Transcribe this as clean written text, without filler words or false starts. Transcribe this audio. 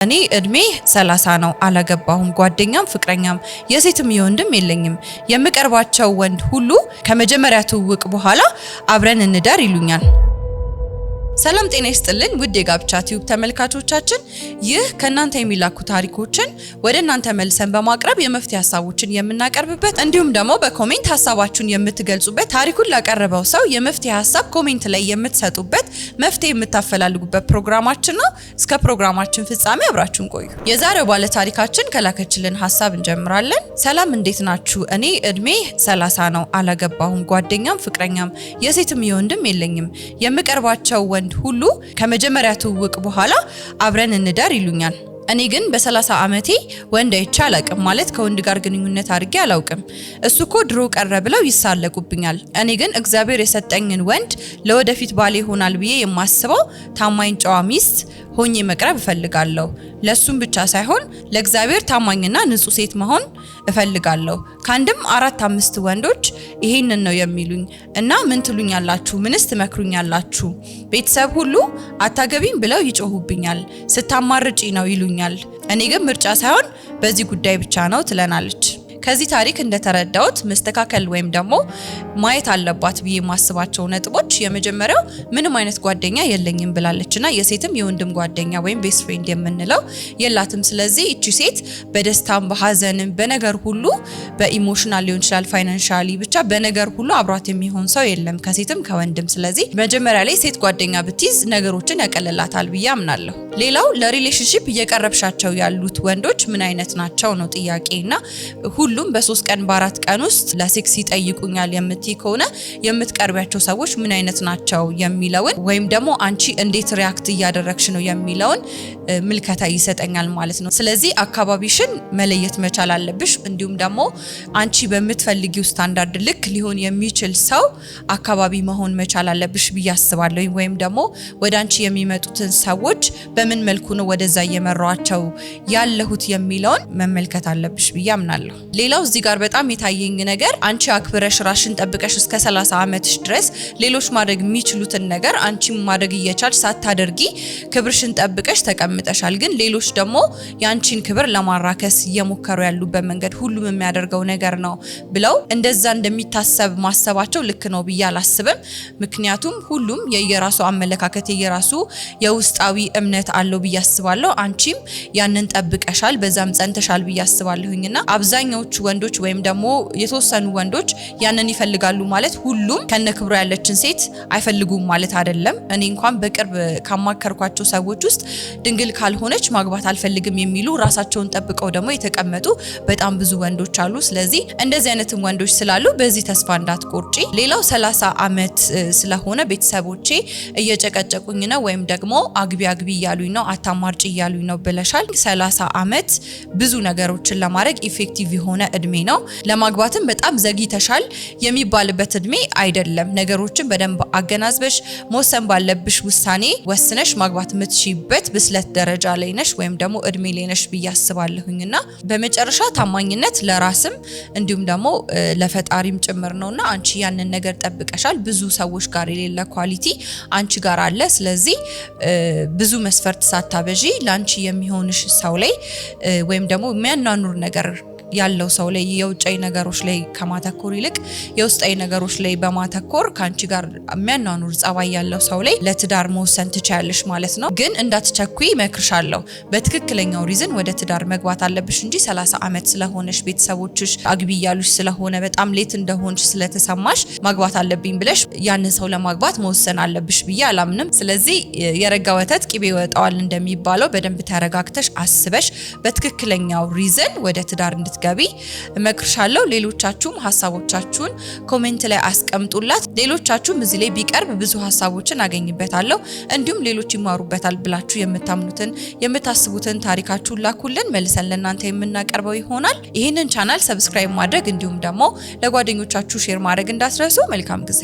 እኔ እድሜ 30 ነው። አላገባሁም። ጓደኛም ፍቅረኛም የሴትም የወንድም የለኝም። የምቀርባቸው ወንድ ሁሉ ከመጀመሪያ ትውውቅ በኋላ አብረን እንደር ይሉኛል። ሰላም ጤና ይስጥልን ውድ የጋብቻ ቲዩብ ተመልካቾቻችን፣ ይህ ከናንተ የሚላኩ ታሪኮችን ወደ እናንተ መልሰን በማቅረብ የመፍትሄ ሀሳቦችን የምናቀርብበት እንዲሁም ደግሞ በኮሜንት ሀሳባችሁን የምትገልጹበት ታሪኩን ላቀረበው ሰው የመፍትሄ ሀሳብ ኮሜንት ላይ የምትሰጡበት መፍትሄ የምታፈላልጉበት ፕሮግራማችን ነው። እስከ ፕሮግራማችን ፍጻሜ አብራችሁን ቆዩ። የዛሬው ባለ ታሪካችን ከላከችልን ሀሳብ እንጀምራለን። ሰላም እንዴት ናችሁ? እኔ እድሜ 30 ነው። አላገባሁም። ጓደኛም ፍቅረኛም የሴትም የወንድም የለኝም። የምቀርባቸው ወንድ ሁሉ ከመጀመሪያ ትውውቅ በኋላ አብረን እንደር ይሉኛል። እኔ ግን በ30 ዓመቴ ወንድ አይቼ አላቅም። ማለት ከወንድ ጋር ግንኙነት አድርጌ አላውቅም። እሱኮ ድሮ ቀረ ብለው ይሳለቁብኛል። እኔ ግን እግዚአብሔር የሰጠኝን ወንድ ለወደፊት ባሌ ይሆናል ብዬ የማስበው ታማኝ ጨዋ ሚስት ሆኜ መቅረብ እፈልጋለሁ። ለሱም ብቻ ሳይሆን ለእግዚአብሔር ታማኝና ንጹህ ሴት መሆን እፈልጋለሁ። ካንድም 4-5 ወንዶች ይሄንን ነው የሚሉኝ እና ምን ትሉኛላችሁ? ምንስ ትመክሩኛላችሁ? ቤተሰብ ሁሉ አታገቢም ብለው ይጮሁብኛል። ስታማርጪ ነው ይሉኛል። እኔ ግን ምርጫ ሳይሆን በዚህ ጉዳይ ብቻ ነው ትለናለች። ከዚህ ታሪክ እንደተረዳሁት መስተካከል ወይም ደግሞ ማየት አለባት ብዬ ማስባቸው ነጥቦች፣ የመጀመሪያው ምንም አይነት ጓደኛ የለኝም ብላለችና የሴትም የወንድም ጓደኛ ወይም ቤስት ፍሬንድ የምንለው የላትም። ስለዚህ እቺ ሴት በደስታም በሐዘንም በነገር ሁሉ በኢሞሽናል ሊሆን ይችላል፣ ፋይናንሻሊ፣ ብቻ በነገር ሁሉ አብሯት የሚሆን ሰው የለም ከሴትም ከወንድም። ስለዚህ መጀመሪያ ላይ ሴት ጓደኛ ብትይዝ ነገሮችን ያቀልላታል ብዬ አምናለሁ። ሌላው ለሪሌሽንሺፕ እየቀረብሻቸው ያሉት ወንዶች ምን አይነት ናቸው ነው ጥያቄና ሁሉም በ3 ቀን በ4 ቀን ውስጥ ለሴክስ ይጠይቁኛል የምትይ ከሆነ የምትቀርቢያቸው ሰዎች ምን አይነት ናቸው የሚለውን ወይም ደግሞ አንቺ እንዴት ሪያክት እያደረግሽ ነው የሚለውን ምልከታ ይሰጠኛል ማለት ነው። ስለዚህ አካባቢሽን መለየት መቻል አለብሽ። እንዲሁም ደግሞ አንቺ በምትፈልጊው ስታንዳርድ ልክ ሊሆን የሚችል ሰው አካባቢ መሆን መቻል አለብሽ ብዬ አስባለሁ። ወይም ደግሞ ወደ አንቺ የሚመጡትን ሰዎች በምን መልኩ ነው ወደዛ እየመራቸው ያለሁት የሚለውን መመልከት አለብሽ ብዬ አምናለሁ። ሌላው እዚህ ጋር በጣም የታየኝ ነገር አንቺ አክብረሽ ራሽን ጠብቀሽ እስከ 30 ዓመትሽ ድረስ ሌሎች ማድረግ የሚችሉትን ነገር አንቺ ማድረግ እየቻልሽ ሳታደርጊ ክብርሽን ጠብቀሽ ተቀምጠሻል። ግን ሌሎች ደግሞ ያንቺን ክብር ለማራከስ እየሞከሩ ያሉበት መንገድ ሁሉም የሚያደርገው ነገር ነው ብለው እንደዛ እንደሚታሰብ ማሰባቸው ልክ ነው ብዬ አላስብም። ምክንያቱም ሁሉም የየራሱ አመለካከት የየራሱ የውስጣዊ እምነት አለው ብዬ አስባለሁ። አንቺም ያንን ጠብቀሻል፣ በዛም ጸንተሻል ብዬ አስባለሁኝና አብዛኛዎቹ ወንዶች ወይም ደግሞ የተወሰኑ ወንዶች ያንን ይፈልጋሉ ማለት ሁሉም ከነክብሩ ያለችን ሴት አይፈልጉም ማለት አይደለም። እኔ እንኳን በቅርብ ካማከርኳቸው ሰዎች ውስጥ ድንግል ካልሆነች ማግባት አልፈልግም የሚሉ ራሳቸውን ጠብቀው ደግሞ የተቀመጡ በጣም ብዙ ወንዶች አሉ። ስለዚህ እንደዚህ አይነትም ወንዶች ስላሉ በዚህ ተስፋ እንዳትቆርጪ። ሌላው 30 ዓመት ስለሆነ ቤተሰቦቼ እየጨቀጨቁኝ ነው ወይም ደግሞ አግቢ እያሉኝ ነው፣ አታማርጪ እያሉኝ ነው ብለሻል። 30 ዓመት ብዙ ነገሮችን ለማድረግ ኢፌክቲቭ የሆነ እድሜ ነው። ለማግባትም በጣም ዘግይተሻል የሚባልበት እድሜ አይደለም። ነገሮችን በደንብ አገናዝበሽ መወሰን ባለብሽ ውሳኔ ወስነሽ ማግባት የምትሽበት ብስለት ደረጃ ላይ ነሽ ወይም ደግሞ እድሜ ላይ ነሽ ብዬ አስባለሁኝና በመጨረሻ ታማኝነት ለራስም እንዲሁም ደግሞ ለፈጣሪም ጭምር ነውና አንቺ ያንን ነገር ጠብቀሻል። ብዙ ሰዎች ጋር የሌለ ኳሊቲ አንቺ ጋር አለ። ስለዚህ ብዙ መስፈርት ሳታበዢ ላንቺ የሚሆንሽ ሰው ላይ ወይም ደግሞ የሚያናኑር ነገር ያለው ሰው ላይ የውጫዊ ነገሮች ላይ ከማተኮር ይልቅ የውስጣዊ ነገሮች ላይ በማተኮር ካንቺ ጋር የሚያናኑር ጸባይ ያለው ሰው ላይ ለትዳር መወሰን ትችያለሽ ማለት ነው። ግን እንዳትቸኩይ መክርሻለሁ። በትክክለኛው ሪዝን ወደ ትዳር መግባት አለብሽ እንጂ 30 ዓመት ስለሆነሽ ቤተሰቦችሽ አግቢ ያሉሽ ስለሆነ በጣም ሌት እንደሆንሽ ስለተሰማሽ ማግባት አለብኝ ብለሽ ያንን ሰው ለማግባት መወሰን አለብሽ ብዬ አላምንም። ስለዚህ የረጋ ወተት ቅቤ ይወጣዋል እንደሚባለው በደንብ ተረጋግተሽ አስበሽ በትክክለኛው ሪዝን ወደ ትዳር ገቢ መክርሻለሁ። ሌሎቻችሁም ሀሳቦቻችሁን ኮሜንት ላይ አስቀምጡላት። ሌሎቻችሁም እዚህ ላይ ቢቀርብ ብዙ ሀሳቦችን አገኝበታለሁ እንዲሁም ሌሎች ይማሩበታል ብላችሁ የምታምኑትን የምታስቡትን ታሪካችሁን ላኩልን፣ መልሰን ለእናንተ የምናቀርበው ይሆናል። ይህንን ቻናል ሰብስክራይብ ማድረግ እንዲሁም ደግሞ ለጓደኞቻችሁ ሼር ማድረግ እንዳትረሱ። መልካም ጊዜ